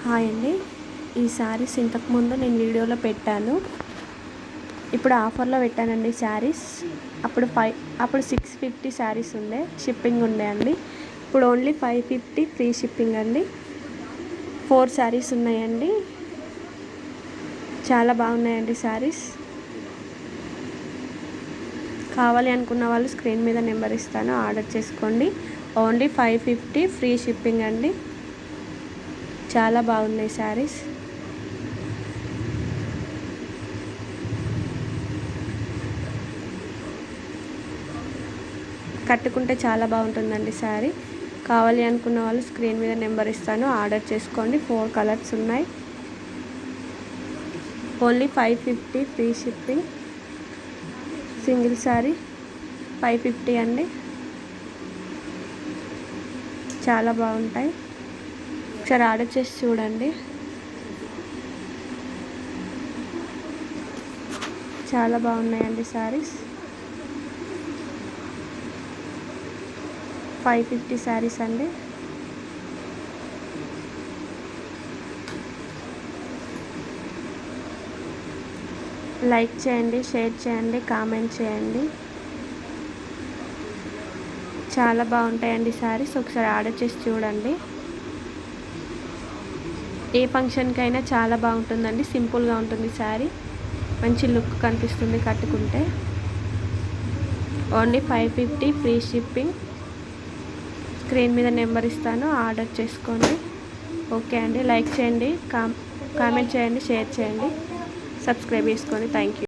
Hi అండి. ఈ శారీస్ ఇంతకుముందు నేను వీడియోలో పెట్టాను. ఇప్పుడు ఆఫర్లో పెట్టానండి శారీస్. అప్పుడు 650 శారీస్ ఉండే, షిప్పింగ్ ఉండే అండి. ఇప్పుడు ఓన్లీ 550 ఫ్రీ షిప్పింగ్ అండి. 4 శారీస్ ఉన్నాయండి. చాలా బాగున్నాయండి శారీస్. కావాలి అనుకున్న వాళ్ళు స్క్రీన్ మీద నెంబర్ ఇస్తాను, ఆర్డర్ చేసుకోండి. ఓన్లీ 550 ఫ్రీ షిప్పింగ్ అండి. చాలా బాగున్నాయి శారీస్. కట్టుకుంటే చాలా బాగుంటుందండి శారీ. కావాలి అనుకున్న వాళ్ళు స్క్రీన్ మీద నెంబర్ ఇస్తాను, ఆర్డర్ చేసుకోండి. 4 కలర్స్ ఉన్నాయి. Only 550 free shipping. Single sari 550 అండి. చాలా బాగుంటాయి. ఒకసారి ఆర్డర్ చేసి చూడండి. చాలా బాగున్నాయండి శారీస్. 550 శారీస్ అండి. లైక్ చేయండి, షేర్ చేయండి, కామెంట్ చేయండి. చాలా బాగుంటాయండి శారీస్. ఒకసారి ఆర్డర్ చేసి చూడండి. ఏ ఫంక్షన్కైనా చాలా బాగుంటుందండి. సింపుల్గా ఉంటుంది శారీ. మంచి లుక్ కనిపిస్తుంది కట్టుకుంటే. Only 550 free shipping. స్క్రీన్ మీద నెంబర్ ఇస్తాను, ఆర్డర్ చేసుకోండి. ఓకే అండి. లైక్ చేయండి, కామెంట్ చేయండి, షేర్ చేయండి, సబ్స్క్రైబ్ చేసుకోండి. Thank you.